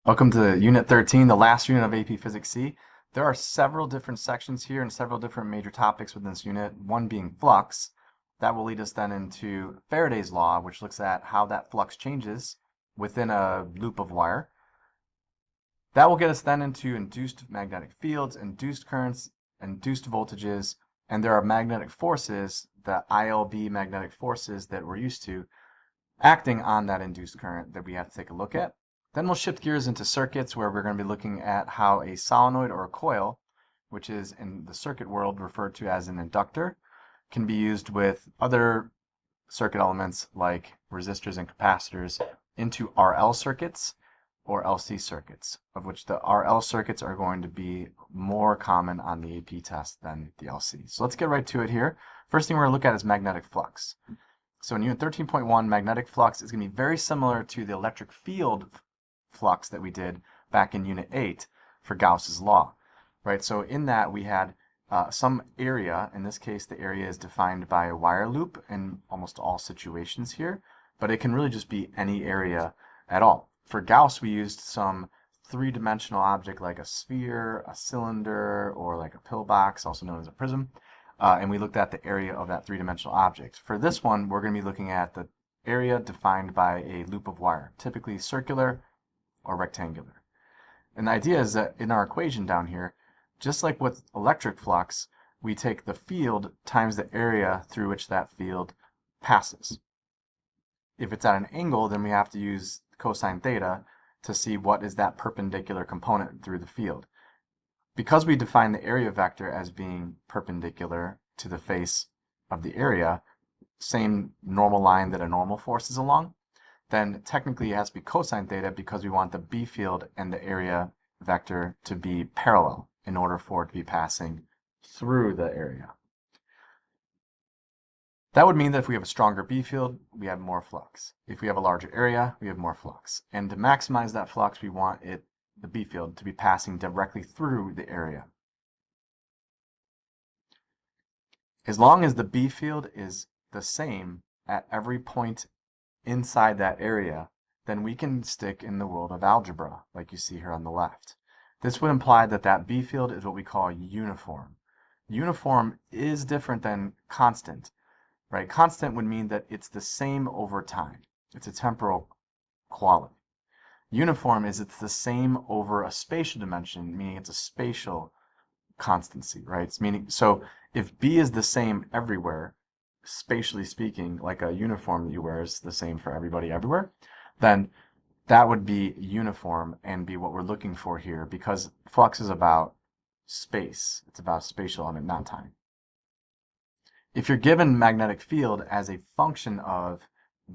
Welcome to Unit 13, the last unit of AP Physics C. There are several different sections here and several different major topics within this unit, one being flux. That will lead us then into Faraday's law, which looks at how that flux changes within a loop of wire. That will get us then into induced magnetic fields, induced currents, induced voltages, and there are magnetic forces, the ILB magnetic forces that we're used to, acting on that induced current that we have to take a look at. Then we'll shift gears into circuits where we're going to be looking at how a solenoid or a coil, which is in the circuit world referred to as an inductor, can be used with other circuit elements like resistors and capacitors into RL circuits or LC circuits, of which the RL circuits are going to be more common on the AP test than the LC. So let's get right to it here. First thing we're going to look at is magnetic flux. So in Unit 13.1, magnetic flux is going to be very similar to the electric field flux that we did back in Unit 8 for Gauss's law, right? So in that we had some area. In this case, the area is defined by a wire loop in almost all situations here, but it can really just be any area at all. For Gauss, we used some three-dimensional object like a sphere, a cylinder, or like a pillbox, also known as a prism. And we looked at the area of that three-dimensional object. For this one, we're going to be looking at the area defined by a loop of wire, typically circular or rectangular. And the idea is that in our equation down here, just like with electric flux, we take the field times the area through which that field passes. If it's at an angle, then we have to use cosine theta to see what is that perpendicular component through the field. Because we define the area vector as being perpendicular to the face of the area, same normal line that a normal force is along, then technically it has to be cosine theta because we want the B field and the area vector to be parallel in order for it to be passing through the area. That would mean that if we have a stronger B field, we have more flux. If we have a larger area, we have more flux. And to maximize that flux, we want the B field to be passing directly through the area. As long as the B field is the same at every point inside that area, then we can stick in the world of algebra, like you see here on the left. This would imply that that B field is what we call uniform. Uniform is different than constant, right? Constant would mean that it's the same over time. It's a temporal quality. Uniform is it's the same over a spatial dimension, meaning it's a spatial constancy, right? It's meaning, so if B is the same everywhere, spatially speaking, like a uniform that you wear is the same for everybody everywhere, then that would be uniform and be what we're looking for here because flux is about space. It's about spatial element, not time. If you're given magnetic field as a function of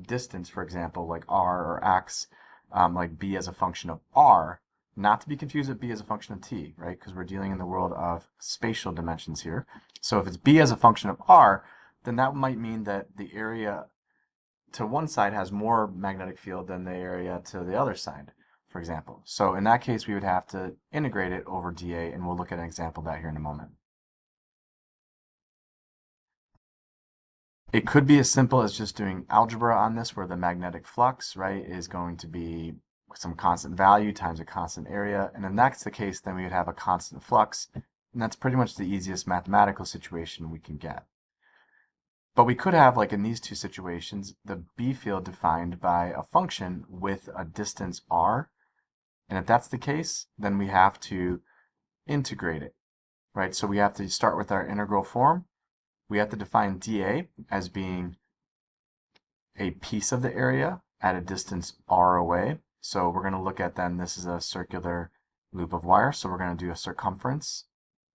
distance, for example, like r or x, like b as a function of r, not to be confused with b as a function of t, right? Because we're dealing in the world of spatial dimensions here. So if it's b as a function of r, then that might mean that the area to one side has more magnetic field than the area to the other side, for example. So in that case, we would have to integrate it over dA, and we'll look at an example of that here in a moment. It could be as simple as just doing algebra on this, where the magnetic flux, right, is going to be some constant value times a constant area. And if that's the case, then we would have a constant flux. And that's pretty much the easiest mathematical situation we can get. But we could have, like in these two situations, the B field defined by a function with a distance r. And if that's the case, then we have to integrate it, right? So we have to start with our integral form. We have to define dA as being a piece of the area at a distance r away. So we're going to look at then, this is a circular loop of wire. So we're going to do a circumference,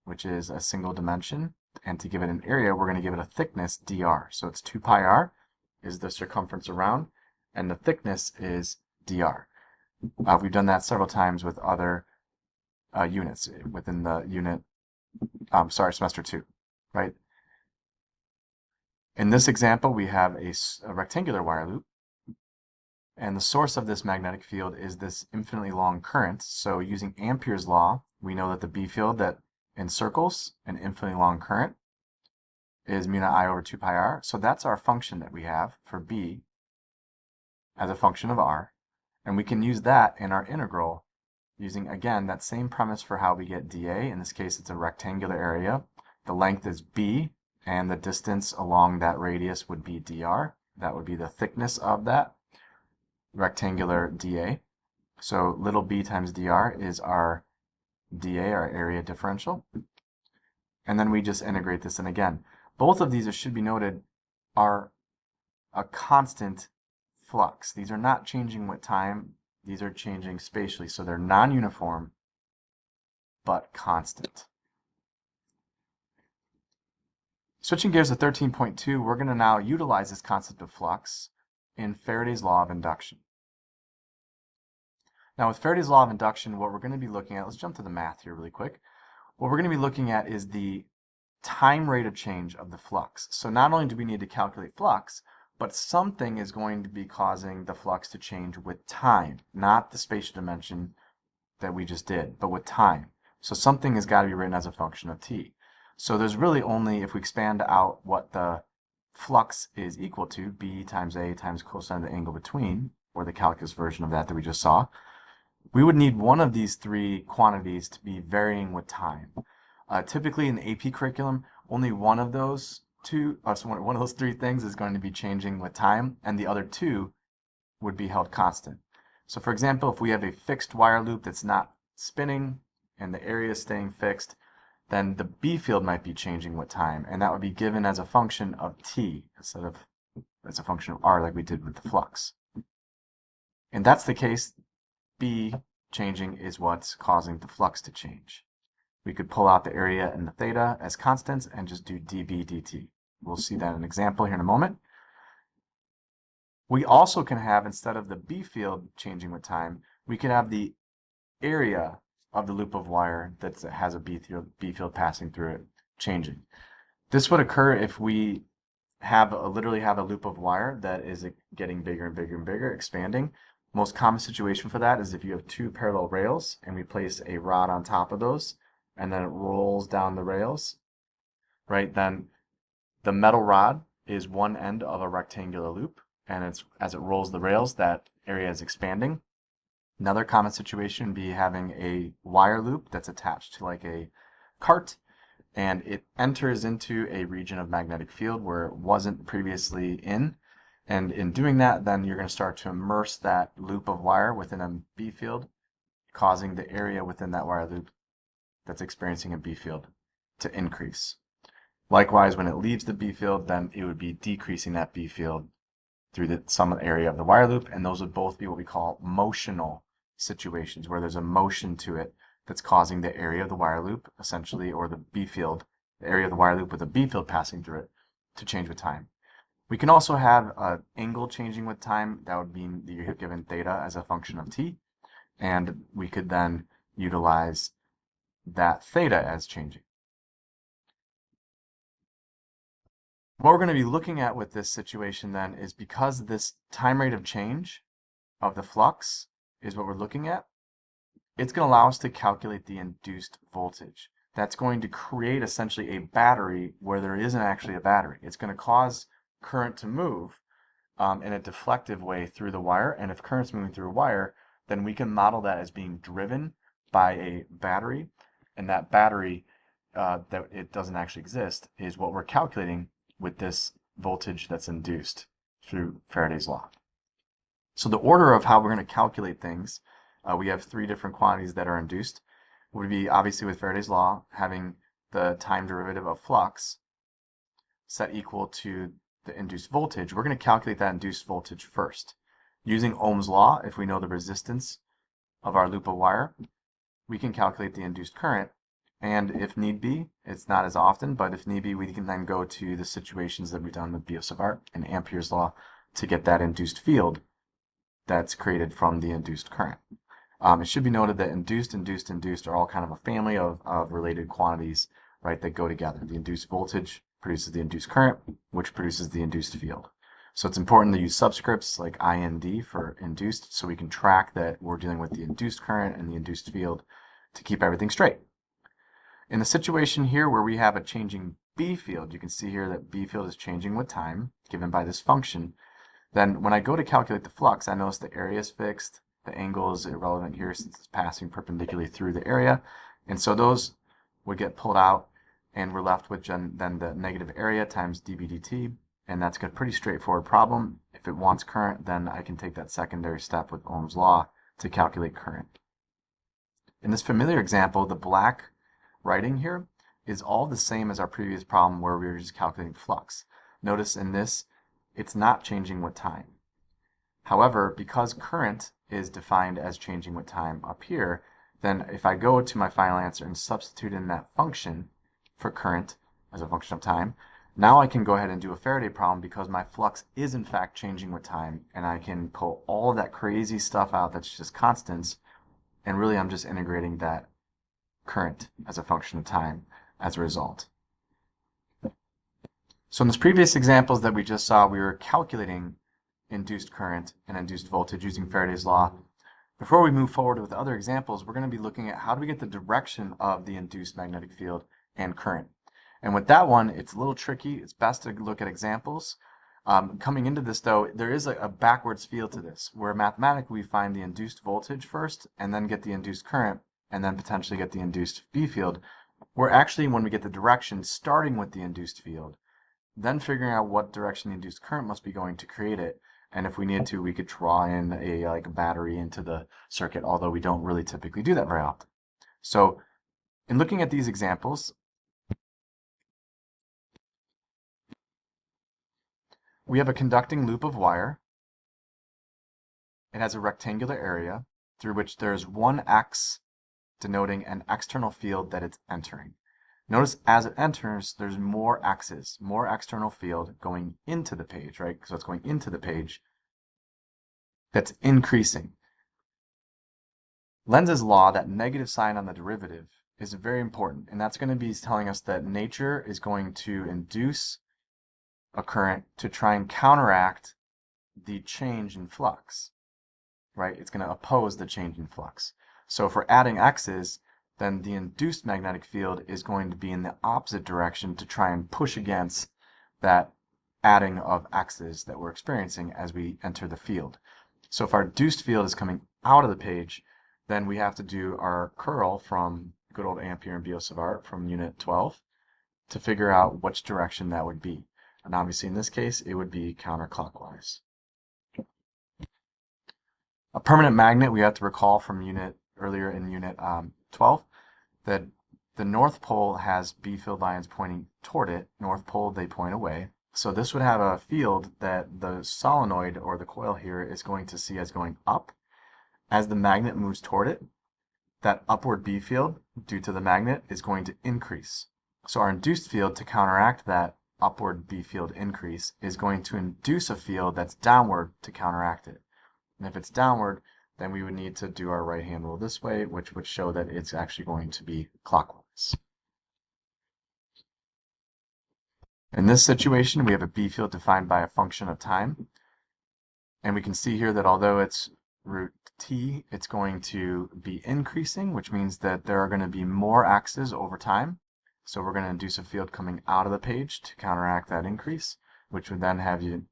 which is a single dimension. And to give it an area, we're going to give it a thickness dr. So it's 2 pi r is the circumference around, and the thickness is dr. We've done that several times with other units within the unit, semester 2, right? In this example, we have a rectangular wire loop, and the source of this magnetic field is this infinitely long current. So using Ampere's law, we know that the B field that encircles an infinitely long current is mu naught I over 2 pi r. So that's our function that we have for B as a function of r. And we can use that in our integral using, again, that same premise for how we get dA. In this case, it's a rectangular area. The length is b, and the distance along that radius would be dr. That would be the thickness of that rectangular dA. So little b times dr is our dA, our area differential. And then we just integrate this in again. Both of these, it should be noted, are a constant flux. These are not changing with time. These are changing spatially. So they're non-uniform, but constant. Switching gears to 13.2, we're going to now utilize this concept of flux in Faraday's law of induction. Now with Faraday's law of induction, what we're going to be looking at, let's jump to the math here really quick. What we're going to be looking at is the time rate of change of the flux. So not only do we need to calculate flux, but something is going to be causing the flux to change with time, not the spatial dimension that we just did, but with time. So something has got to be written as a function of t. So there's really only, if we expand out what the flux is equal to, b times a times cosine of the angle between, or the calculus version of that we just saw, we would need one of these three quantities to be varying with time. Typically in the AP curriculum, only one of those one of those three things is going to be changing with time, and the other two would be held constant. So for example, if we have a fixed wire loop that's not spinning and the area is staying fixed, then the B field might be changing with time, and that would be given as a function of t instead of as a function of r like we did with the flux. And that's the case. B changing is what's causing the flux to change. We could pull out the area and the theta as constants and just do dB dt. We'll see that in an example here in a moment. We also can have, instead of the B field changing with time, we could have the area of the loop of wire that has a B field passing through it changing. This would occur if we literally have a loop of wire that is getting bigger and bigger and bigger, expanding. Most common situation for that is if you have two parallel rails and we place a rod on top of those and then it rolls down the rails, right? Then the metal rod is one end of a rectangular loop, and as it rolls the rails, that area is expanding. Another common situation would be having a wire loop that's attached to like a cart, and it enters into a region of magnetic field where it wasn't previously in. And in doing that, then you're going to start to immerse that loop of wire within a B field, causing the area within that wire loop that's experiencing a B field to increase. Likewise, when it leaves the B field, then it would be decreasing that B field through some area of the wire loop, and those would both be what we call motional situations, where there's a motion to it that's causing the area of the wire loop, essentially, or the B field, the area of the wire loop with a B field passing through it, to change with time. We can also have an angle changing with time. That would mean that you're given theta as a function of t, and we could then utilize that theta as changing. What we're going to be looking at with this situation then is, because this time rate of change of the flux is what we're looking at, it's going to allow us to calculate the induced voltage. That's going to create essentially a battery where there isn't actually a battery. It's going to cause current to move in a deflective way through the wire, and if current's moving through a wire, then we can model that as being driven by a battery, and that battery that it doesn't actually exist is what we're calculating with this voltage that's induced through Faraday's law. So the order of how we're going to calculate things, we have three different quantities that are induced. Would be, obviously with Faraday's law, having the time derivative of flux set equal to the induced voltage. We're going to calculate that induced voltage first. Using Ohm's law, if we know the resistance of our loop of wire, we can calculate the induced current. And if need be, it's not as often, but if need be, we can then go to the situations that we've done with B sub r and Ampere's law to get that induced field that's created from the induced current. It should be noted that induced are all kind of a family of related quantities, right, that go together. The induced voltage produces the induced current, which produces the induced field. So it's important to use subscripts like I-ind for induced, so we can track that we're dealing with the induced current and the induced field to keep everything straight. In the situation here where we have a changing B field, you can see here that B field is changing with time, given by this function. Then when I go to calculate the flux, I notice the area is fixed, The angle is irrelevant here since it's passing perpendicularly through the area. And so those would get pulled out, and we're left with then the negative area times dB dt. And that's a pretty straightforward problem. If it wants current, then I can take that secondary step with Ohm's law to calculate current. In this familiar example, the black writing here is all the same as our previous problem where we were just calculating flux. Notice in this, it's not changing with time. However, because current is defined as changing with time up here, then if I go to my final answer and substitute in that function for current as a function of time, now I can go ahead and do a Faraday problem because my flux is in fact changing with time, and I can pull all of that crazy stuff out that's just constants, and really I'm just integrating that current as a function of time as a result. So in those previous examples that we just saw, we were calculating induced current and induced voltage using Faraday's law. Before we move forward with other examples, we're going to be looking at how do we get the direction of the induced magnetic field and current. And with that one, it's a little tricky. It's best to look at examples. Coming into this, though, there is a backwards field to this, where mathematically we find the induced voltage first, and then get the induced current, and then potentially get the induced B field. We're actually, when we get the direction, starting with the induced field, then figuring out what direction the induced current must be going to create it. And if we need to, we could draw in a battery into the circuit, although we don't really typically do that very often. So in looking at these examples, we have a conducting loop of wire. It has a rectangular area through which there's one X denoting an external field that it's entering. Notice as it enters, there's more X's, more external field going into the page, right? So it's going into the page. That's increasing. Lenz's law, that negative sign on the derivative, is very important, and that's going to be telling us that nature is going to induce a current to try and counteract the change in flux, right? It's going to oppose the change in flux. So if we're adding X's, then the induced magnetic field is going to be in the opposite direction to try and push against that adding of X's that we're experiencing as we enter the field. So if our induced field is coming out of the page, then we have to do our curl from good old Ampere and Biot-Savart from Unit 12 to figure out which direction that would be. And obviously in this case, it would be counterclockwise. A permanent magnet, we have to recall from earlier in Unit 12, that the North Pole has B field lines pointing toward it. North Pole, they point away. So this would have a field that the solenoid or the coil here is going to see as going up. As the magnet moves toward it, that upward B field due to the magnet is going to increase. So our induced field, to counteract that upward B field increase, is going to induce a field that's downward to counteract it. And if it's downward, then we would need to do our right-hand rule this way, which would show that it's actually going to be clockwise. In this situation, we have a B field defined by a function of time. And we can see here that although it's root t, it's going to be increasing, which means that there are going to be more X's over time. So we're going to induce a field coming out of the page to counteract that increase, which would then have you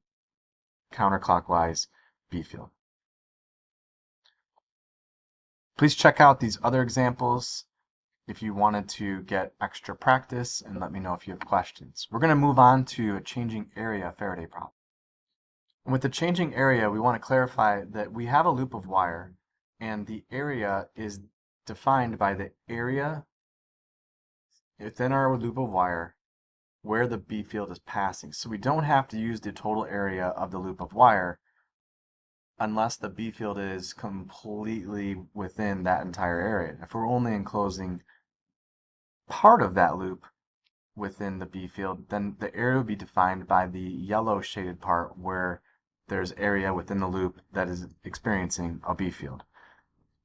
counterclockwise B field. Please check out these other examples if you wanted to get extra practice, and let me know if you have questions. We're going to move on to a changing area Faraday problem. And with the changing area, we want to clarify that we have a loop of wire, and the area is defined by the area within our loop of wire where the B field is passing. So we don't have to use the total area of the loop of wire unless the B field is completely within that entire area. If we're only enclosing part of that loop within the B field, then the area will be defined by the yellow shaded part where there's area within the loop that is experiencing a B field.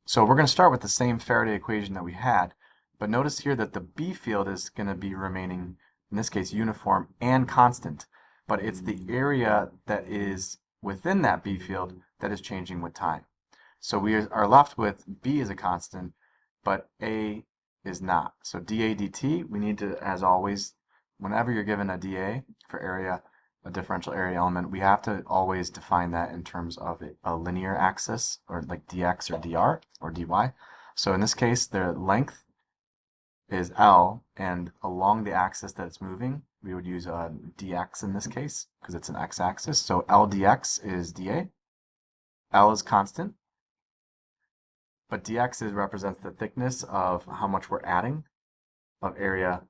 So we're going to start with the same Faraday equation that we had, but notice here that the B field is going to be remaining, in this case, uniform and constant, but it's the area that is within that B field that is changing with time. So we are left with B as a constant, but A is not. So dA dt, we need to, as always, whenever you're given a dA for area, a differential area element, we have to always define that in terms of a linear axis, or like dx or dr or dy. So in this case, the length is L, and along the axis that it's moving, we would use a dx in this case, because it's an x-axis. So L dx is dA. L is constant, but dx represents the thickness of how much we're adding of area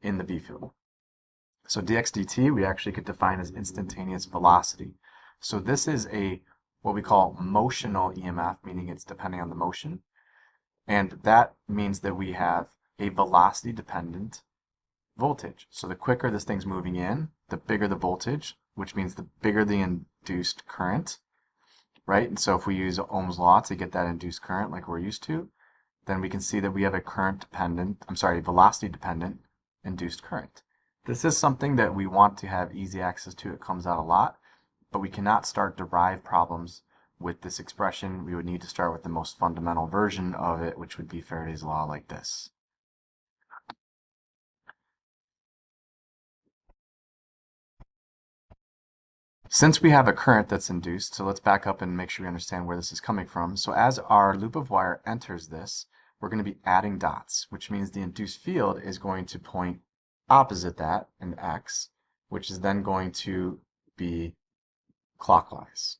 in the B field. So dx dt we actually could define as instantaneous velocity. So this is what we call motional EMF, meaning it's depending on the motion. And that means that we have a velocity dependent voltage. So the quicker this thing's moving in, the bigger the voltage, which means the bigger the induced current, right? And so if we use Ohm's law to get that induced current like we're used to, then we can see that we have a velocity dependent induced current. This is something that we want to have easy access to. It comes out a lot, but we cannot start derived problems with this expression. We would need to start with the most fundamental version of it, which would be Faraday's law like this. Since we have a current that's induced, so let's back up and make sure we understand where this is coming from. So as our loop of wire enters this, we're going to be adding dots, which means the induced field is going to point opposite that in X, which is then going to be clockwise,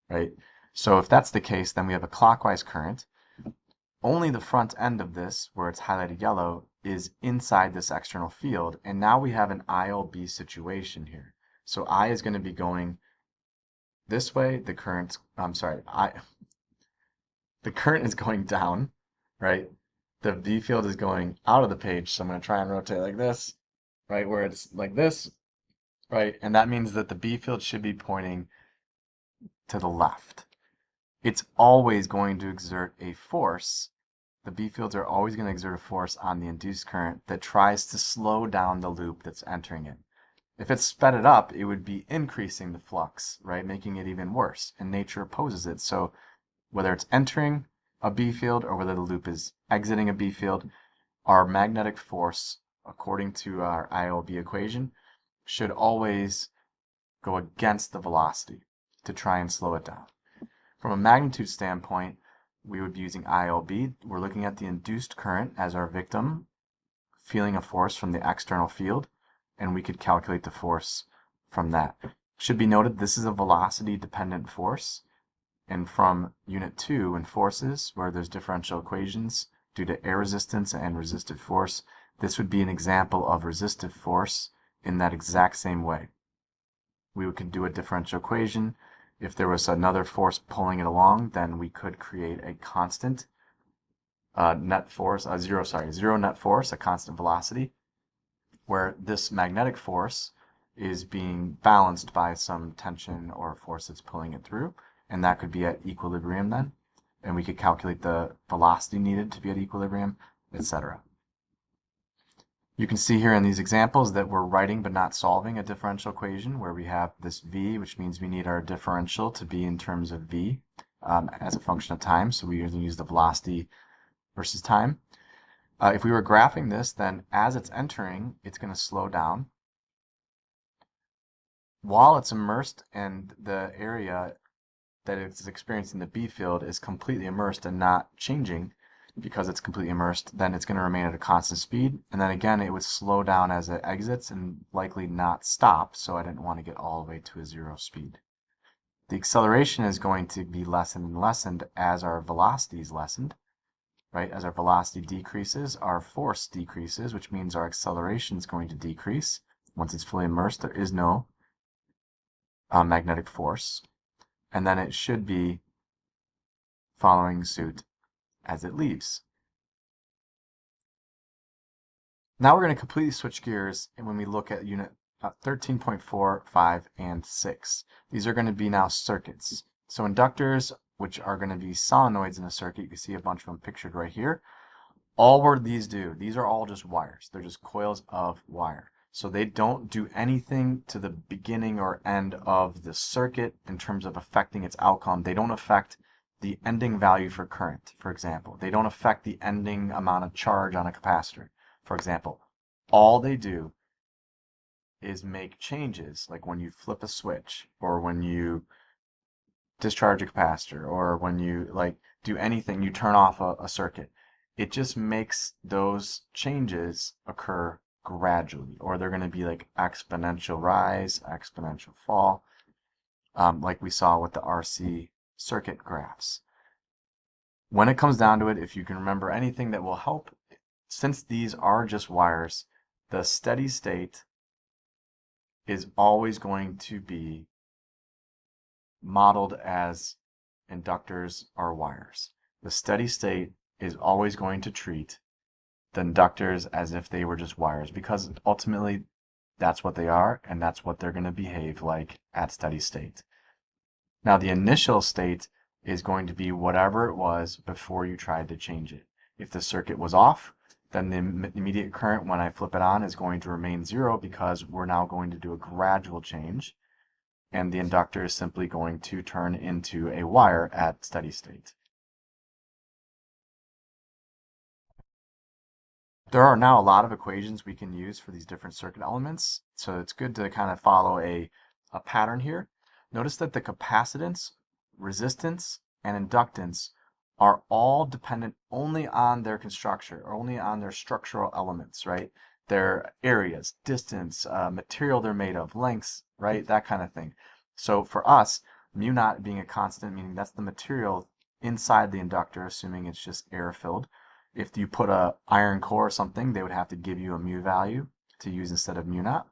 right? So if that's the case, then we have a clockwise current. Only the front end of this, where it's highlighted yellow, is inside this external field, and now we have an ILB situation here. So I is going to be going this way, the current is going down, right? The B field is going out of the page, so I'm going to try and rotate like this, right, where it's like this, right? And that means that the B field should be pointing to the left. It's always going to exert a force. The B fields are always going to exert a force on the induced current that tries to slow down the loop that's entering it. If it sped it up, it would be increasing the flux, right, making it even worse, and nature opposes it. So whether it's entering a B field or whether the loop is exiting a B field, our magnetic force, according to our ILB equation, should always go against the velocity to try and slow it down. From a magnitude standpoint, we would be using ILB. We're looking at the induced current as our victim, feeling a force from the external field, and we could calculate the force from that. Should be noted this is a velocity dependent force, and from unit 2 in forces, where there's differential equations due to air resistance and resistive force, this would be an example of resistive force in that exact same way. We could do a differential equation. If there was another force pulling it along, then we could create a constant net force, zero net force, a constant velocity, where this magnetic force is being balanced by some tension or force that's pulling it through, and that could be at equilibrium then, and we could calculate the velocity needed to be at equilibrium, etc. You can see here in these examples that we're writing but not solving a differential equation, where we have this v, which means we need our differential to be in terms of v as a function of time, so we usually use the velocity versus time. If we were graphing this, then as it's entering, it's going to slow down. While it's immersed and the area that it's experiencing the B field is completely immersed and not changing because it's completely immersed, then it's going to remain at a constant speed. And then again, it would slow down as it exits and likely not stop, so I didn't want to get all the way to a zero speed. The acceleration is going to be lessened and lessened as our velocity is lessened. Right? As our velocity decreases, our force decreases, which means our acceleration is going to decrease. Once it's fully immersed, there is no magnetic force. And then it should be following suit as it leaves. Now we're going to completely switch gears when we look at unit 13.4, 5, and 6. These are going to be now circuits. So inductors, which are going to be solenoids in a circuit, you can see a bunch of them pictured right here. All what these do, these are all just wires. They're just coils of wire. So they don't do anything to the beginning or end of the circuit in terms of affecting its outcome. They don't affect the ending value for current, for example. They don't affect the ending amount of charge on a capacitor, for example. All they do is make changes, like when you flip a switch or when you discharge a capacitor or when you like do anything, you turn off a circuit. It just makes those changes occur gradually, or they're going to be like exponential rise, exponential fall, like we saw with the RC circuit graphs. When it comes down to it, if you can remember anything that will help, since these are just wires, the steady state is always going to be modeled as inductors are wires. The steady state is always going to treat the inductors as if they were just wires, because ultimately that's what they are and that's what they're going to behave like at steady state. Now the initial state is going to be whatever it was before you tried to change it. If the circuit was off, then the immediate current when I flip it on is going to remain 0 because we're now going to do a gradual change, and the inductor is simply going to turn into a wire at steady state. There are now a lot of equations we can use for these different circuit elements, so it's good to kind of follow a pattern here. Notice that the capacitance, resistance, and inductance are all dependent only on their construction, or only on their structural elements, right? Their areas, distance, material they're made of, lengths, right? That kind of thing. So for us, mu naught being a constant, meaning that's the material inside the inductor, assuming it's just air filled. If you put a iron core or something, they would have to give you a mu value to use instead of mu naught.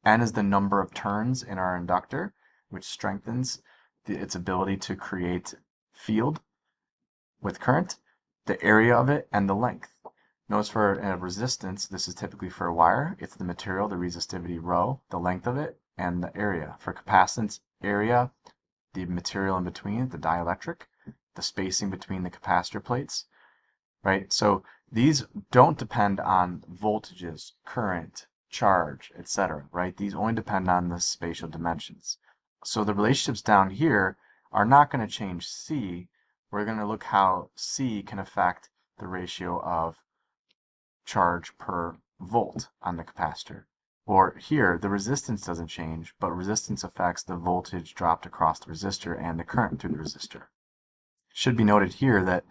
N is the number of turns in our inductor, which strengthens its ability to create field with current, the area of it, and the length. Notice for a resistance, this is typically for a wire. It's the material, the resistivity rho, the length of it, and the area. For capacitance, area, the material in between, the dielectric, the spacing between the capacitor plates, right? So these don't depend on voltages, current, charge, etc., right? These only depend on the spatial dimensions. So the relationships down here are not going to change C. We're going to look how C can affect the ratio of charge per volt on the capacitor. Or here, the resistance doesn't change, but resistance affects the voltage dropped across the resistor and the current through the resistor. It should be noted here that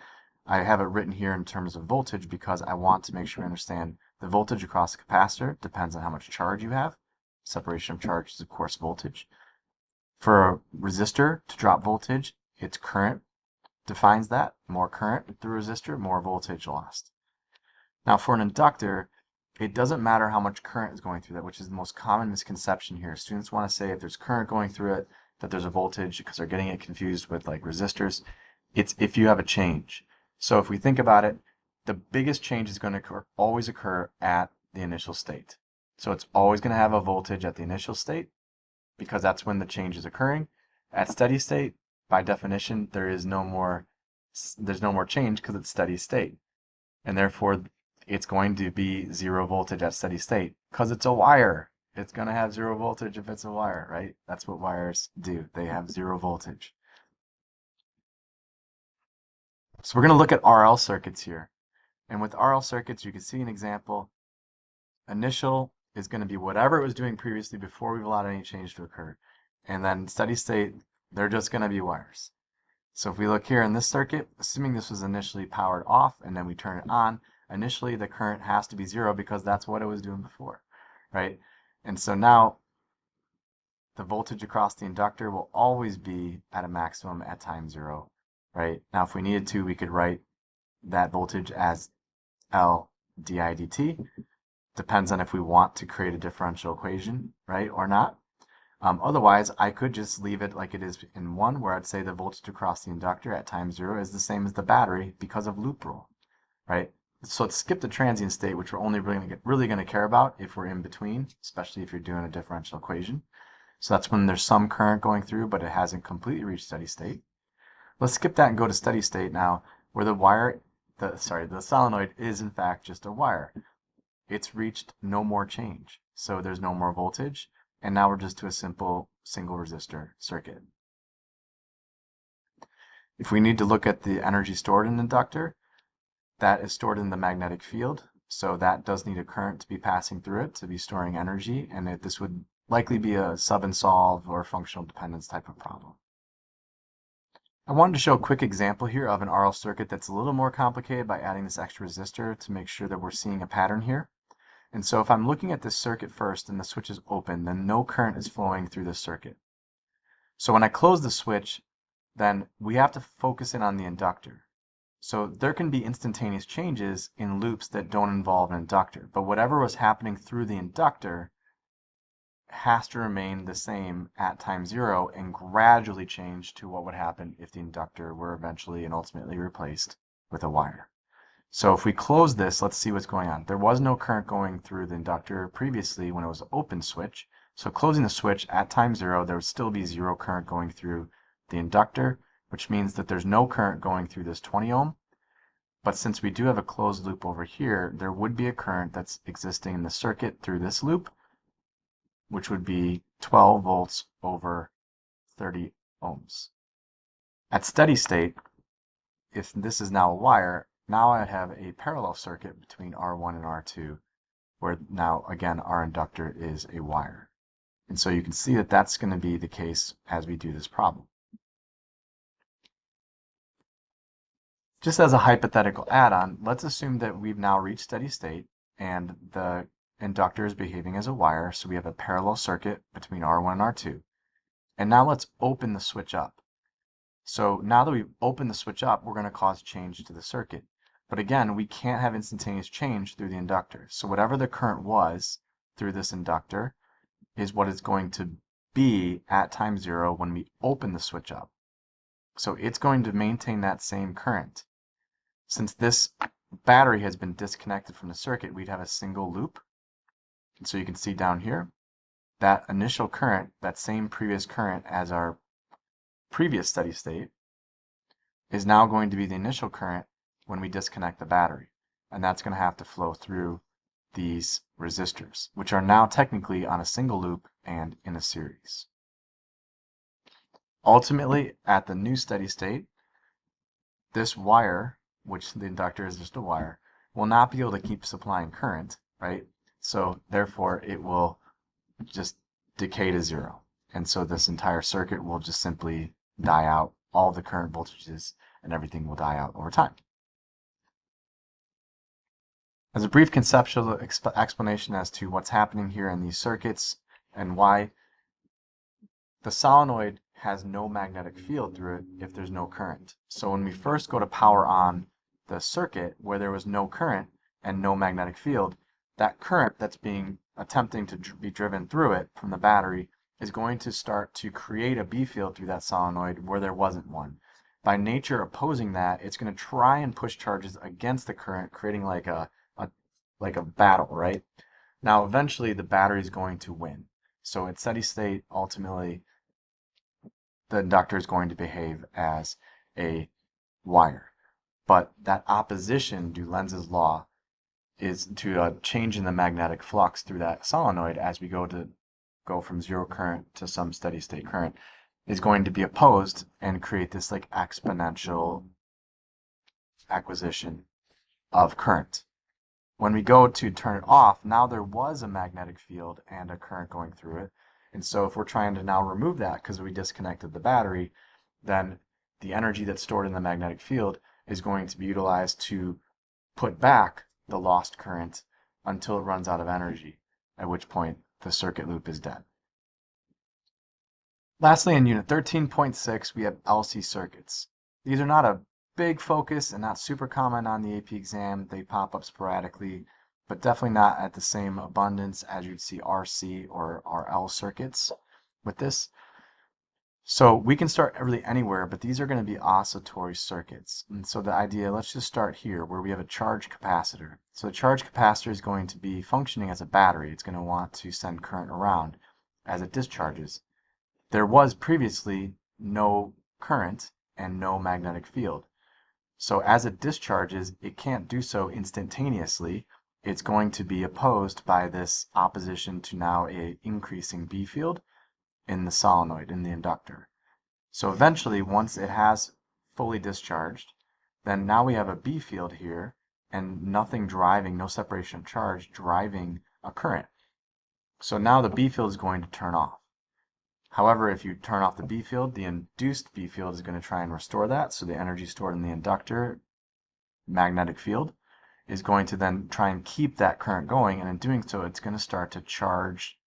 I have it written here in terms of voltage because I want to make sure we understand the voltage across the capacitor depends on how much charge you have. Separation of charge is, of course, voltage. For a resistor to drop voltage, its current defines that. More current through resistor, more voltage lost. Now for an inductor, it doesn't matter how much current is going through that, which is the most common misconception here. Students want to say if there's current going through it, that there's a voltage because they're getting it confused with like resistors. It's if you have a change. So if we think about it, the biggest change is going to always occur at the initial state. So it's always going to have a voltage at the initial state because that's when the change is occurring. At steady state, by definition, there's no more change because it's steady state. And therefore, it's going to be 0 voltage at steady state because it's a wire. It's going to have 0 voltage if it's a wire, right? That's what wires do. They have 0 voltage. So we're going to look at RL circuits here. And with RL circuits, you can see an example. Initial is going to be whatever it was doing previously before we've allowed any change to occur. And then steady state, they're just going to be wires. So if we look here in this circuit, assuming this was initially powered off and then we turn it on, initially the current has to be 0 because that's what it was doing before, right? And so now the voltage across the inductor will always be at a maximum at time 0, right? Now if we needed to, we could write that voltage as L di dt. Depends on if we want to create a differential equation, right, or not. Otherwise, I could just leave it like it is in 1, where I'd say the voltage across the inductor at time 0 is the same as the battery because of loop rule, right? So let's skip the transient state, which we're only really going to care about if we're in between, especially if you're doing a differential equation. So that's when there's some current going through, but it hasn't completely reached steady state. Let's skip that and go to steady state now, where the solenoid is in fact just a wire. It's reached no more change, so there's no more voltage. And now we're just to a simple single resistor circuit. If we need to look at the energy stored in an inductor, that is stored in the magnetic field. So that does need a current to be passing through it to be storing energy, and this would likely be a sub and solve or functional dependence type of problem. I wanted to show a quick example here of an RL circuit that's a little more complicated by adding this extra resistor to make sure that we're seeing a pattern here. And so if I'm looking at this circuit first and the switch is open, then no current is flowing through this circuit. So when I close the switch, then we have to focus in on the inductor. So there can be instantaneous changes in loops that don't involve an inductor, but whatever was happening through the inductor has to remain the same at time zero and gradually change to what would happen if the inductor were eventually and ultimately replaced with a wire. So if we close this, let's see what's going on. There was no current going through the inductor previously when it was an open switch. So closing the switch at time zero, there would still be zero current going through the inductor, which means that there's no current going through this 20 ohm. But since we do have a closed loop over here, there would be a current that's existing in the circuit through this loop, which would be 12 volts over 30 ohms. At steady state, if this is now a wire, now I have a parallel circuit between R1 and R2, where now, again, our inductor is a wire. And so you can see that that's going to be the case as we do this problem. Just as a hypothetical add-on, let's assume that we've now reached steady state and the inductor is behaving as a wire, so we have a parallel circuit between R1 and R2. And now let's open the switch up. So now that we've opened the switch up, we're going to cause change to the circuit. But again, we can't have instantaneous change through the inductor. So whatever the current was through this inductor is what it's going to be at time zero when we open the switch up. So it's going to maintain that same current. Since this battery has been disconnected from the circuit, we'd have a single loop. And so you can see down here, that initial current, that same previous current as our previous steady state, is now going to be the initial current when we disconnect the battery. And that's going to have to flow through these resistors, which are now technically on a single loop and in a series. Ultimately, at the new steady state, this wire, which the inductor is just a wire, will not be able to keep supplying current, right? So therefore, it will just decay to zero. And so this entire circuit will just simply die out. All the current voltages and everything will die out over time. As a brief conceptual explanation as to what's happening here in these circuits and why the solenoid has no magnetic field through it if there's no current. So when we first go to power on the circuit where there was no current and no magnetic field, that current that's being attempting to be driven through it from the battery is going to start to create a B field through that solenoid where there wasn't one. By nature opposing that, it's going to try and push charges against the current, creating like a battle, right? Now eventually the battery is going to win. So at steady state, ultimately the inductor is going to behave as a wire. But that opposition to Lenz's law is to a change in the magnetic flux through that solenoid as we go from zero current to some steady state current is going to be opposed and create this like exponential acquisition of current. When we go to turn it off, now there was a magnetic field and a current going through it. And so if we're trying to now remove that because we disconnected the battery, then the energy that's stored in the magnetic field is going to be utilized to put back the lost current until it runs out of energy, at which point the circuit loop is dead. Lastly, in Unit 13.6, we have LC circuits. These are not a big focus and not super common on the AP exam. They pop up sporadically, but definitely not at the same abundance as you'd see RC or RL circuits with this. So we can start really anywhere, but these are going to be oscillatory circuits. And so the idea, let's just start here where we have a charged capacitor. So a charged capacitor is going to be functioning as a battery. It's going to want to send current around as it discharges. There was previously no current and no magnetic field. So as it discharges, it can't do so instantaneously. It's going to be opposed by this opposition to now an increasing B field in the solenoid, in the inductor. So eventually, once it has fully discharged, then now we have a B field here and nothing driving, no separation of charge driving a current. So now the B field is going to turn off. However, if you turn off the B field, the induced B field is going to try and restore that. So the energy stored in the inductor magnetic field is going to then try and keep that current going. And in doing so, it's going to start to charge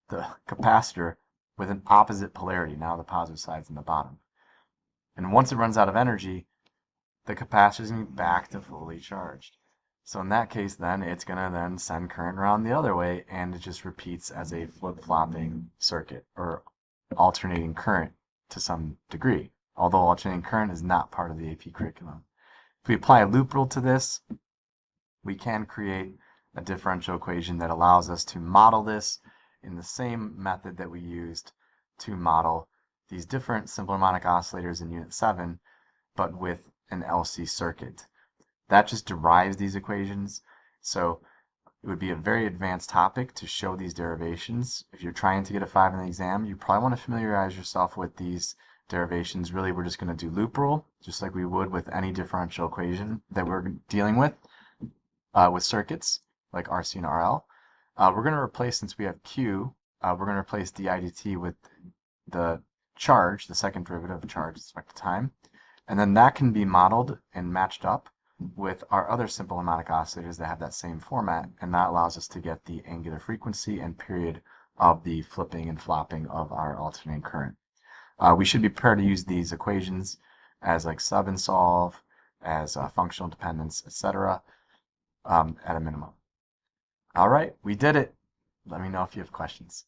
the capacitor with an opposite polarity. Now the positive side's in the bottom. And once it runs out of energy, the capacitor is going to be back to fully charged. So in that case, then it's going to then send current around the other way, and it just repeats as a flip-flopping circuit, or alternating current to some degree, although alternating current is not part of the AP curriculum. If we apply a loop rule to this, we can create a differential equation that allows us to model this in the same method that we used to model these different simple harmonic oscillators in Unit 7, but with an LC circuit. That just derives these equations, so it would be a very advanced topic to show these derivations. If you're trying to get a 5 in the exam, you probably want to familiarize yourself with these derivations. Really, we're just going to do loop rule, just like we would with any differential equation that we're dealing with circuits like RC and RL. We're going to replace, since we have Q, we're going to replace di dt with the charge, the second derivative of charge with respect to time. And then that can be modeled and matched up with our other simple harmonic oscillators that have that same format, and that allows us to get the angular frequency and period of the flipping and flopping of our alternating current. We should be prepared to use these equations as like sub and solve, as functional dependence, etc. At a minimum. All right, we did it. Let me know if you have questions.